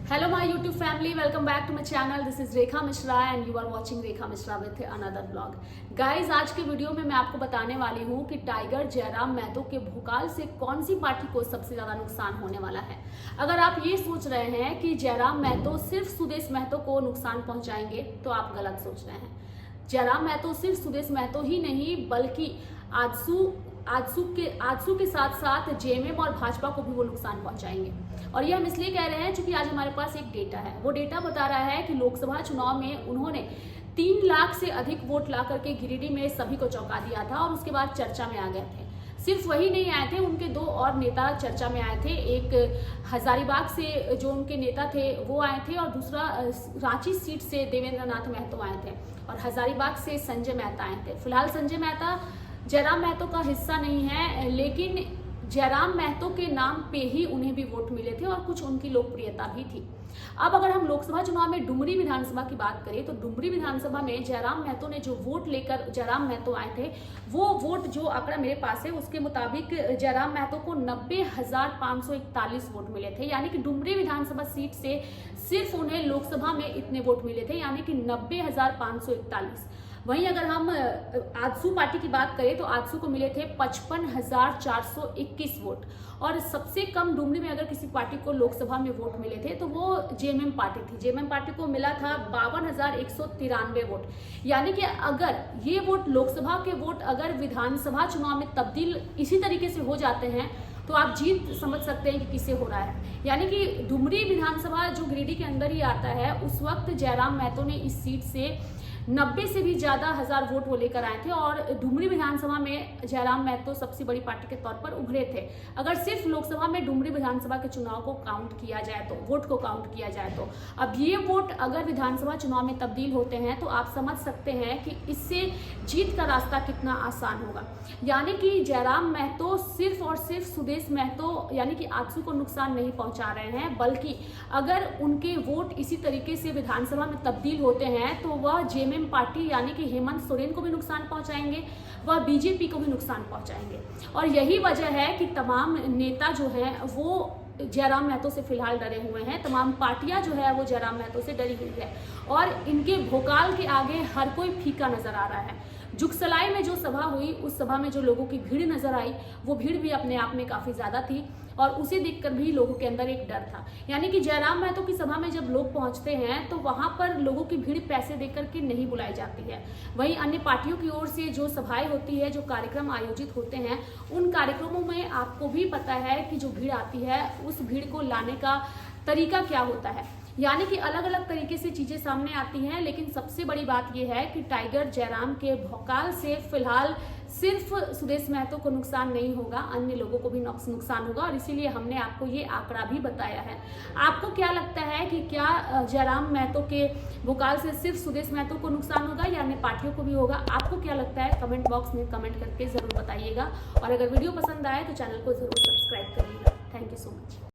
Hello my YouTube family, welcome back to my channel. This is Rekha Mishra and you are watching Rekha Mishra with another vlog. Guys, आज के video में मैं आपको बताने वाली हूँ कि टाइगर जयराम महतो के भोकाल से कौन सी पार्टी को सबसे ज्यादा नुकसान होने वाला है। अगर आप ये सोच रहे हैं कि जयराम महतो सिर्फ सुदेश महतो को नुकसान पहुंचाएंगे तो आप गलत सोच रहे हैं। जयराम महतो सिर्फ सुदेश महतो ही नहीं बल्कि आजसू के साथ साथ जेएमएम और भाजपा को भी वो नुकसान पहुंचाएंगे। और ये हम इसलिए कह रहे हैं क्योंकि आज हमारे पास एक डेटा है। वो डेटा बता रहा है कि लोकसभा चुनाव में उन्होंने 3 लाख से अधिक वोट ला करके गिरिडीह में सभी को चौंका दिया था और उसके बाद चर्चा में आ गए थे। सिर्फ वही नहीं आए थे, उनके 2 और नेता चर्चा में आए थे। एक हजारीबाग से जो उनके नेता थे वो आए थे और दूसरा रांची सीट से देवेंद्र नाथ महतो आए थे और हजारीबाग से संजय मेहता आए थे। फिलहाल संजय मेहता जयराम महतो का हिस्सा नहीं है, लेकिन जयराम महतो के नाम पे ही उन्हें भी वोट मिले थे और कुछ उनकी लोकप्रियता भी थी। अब अगर हम लोकसभा चुनाव में डुमरी विधानसभा की बात करें तो डुमरी विधानसभा में जयराम महतो ने जो वोट लेकर जयराम महतो आए थे, वो वोट जो आंकड़ा मेरे पास है उसके मुताबिक जयराम महतो को 90,541 वोट मिले थे। यानी कि डुमरी विधानसभा सीट से सिर्फ उन्हें लोकसभा में इतने वोट मिले थे, यानी कि 90,541। वहीं अगर हम आजसू पार्टी की बात करें तो आजसू को मिले थे 55,421 वोट और सबसे कम डुमरी में अगर किसी पार्टी को लोकसभा में वोट मिले थे तो वो जेएमएम पार्टी थी। जेएमएम पार्टी को मिला था 52,193 वोट। यानी कि अगर ये वोट लोकसभा के वोट अगर विधानसभा चुनाव में तब्दील इसी तरीके से हो जाते हैं तो आप जीत समझ सकते हैं कि किसे हो रहा है। यानी कि डुमरी विधानसभा जो गिरिडीह के अंदर ही आता है, उस वक्त जयराम महतो ने इस सीट से 90 से भी ज्यादा हजार वोट वो लेकर आए थे और डुमरी विधानसभा में जयराम महतो सबसे बड़ी पार्टी के तौर पर उभरे थे। अगर सिर्फ लोकसभा में डुमरी विधानसभा के चुनाव को काउंट किया जाए तो वोट को काउंट किया जाए तो अब ये वोट अगर विधानसभा चुनाव में तब्दील होते हैं तो आप समझ सकते हैं कि इससे जीत का रास्ता कितना आसान होगा। यानी कि जयराम महतो सिर्फ और सिर्फ सुदेश महतो यानी कि आजसू को नुकसान नहीं पहुंचा रहे हैं, बल्कि अगर उनके वोट इसी तरीके से विधानसभा में तब्दील होते हैं तो वह जेएमएम पार्टी यानी कि हेमंत सोरेन को भी नुकसान पहुंचाएंगे, वह बीजेपी को भी नुकसान पहुंचाएंगे। और यही वजह है कि तमाम नेता जो हैं वो जयराम महतो से फिलहाल डरे हुए हैं। तमाम पार्टियां जो है वो जयराम महतो से डरी हुई है और इनके भोकाल के आगे हर कोई फीका नजर आ रहा है। जुगसलाई में जो सभा हुई, उस सभा में जो लोगों की भीड़ नजर आई, वो भीड़ भी अपने आप में काफी ज्यादा थी और उसे देखकर भी लोगों के अंदर एक डर था। यानी कि जयराम महतो की सभा में जब लोग पहुंचते हैं तो वहां पर लोगों की भीड़ पैसे देकर के नहीं बुलाई जाती है। वहीं अन्य पार्टियों की ओर से जो सभाएं होती है, जो कार्यक्रम आयोजित होते हैं, उन कार्यक्रमों में आपको भी पता है कि जो भीड़ आती है उस भीड़ को लाने का तरीका क्या होता है। यानी कि अलग अलग तरीके से चीजें सामने आती हैं, लेकिन सबसे बड़ी बात यह है कि टाइगर जयराम के भौकाल से फिलहाल सिर्फ सुदेश महतो को नुकसान नहीं होगा, अन्य लोगों को भी नुकसान होगा और इसीलिए हमने आपको ये आंकड़ा भी बताया है। आपको क्या लगता है कि क्या जयराम महतो के भोकाल से सिर्फ सुदेश महतो को नुकसान होगा या अन्य पार्टियों को भी होगा? आपको क्या लगता है कमेंट बॉक्स में कमेंट करके जरूर बताइएगा और अगर वीडियो पसंद आए तो चैनल को जरूर सब्सक्राइब करिएगा। Thank you so much.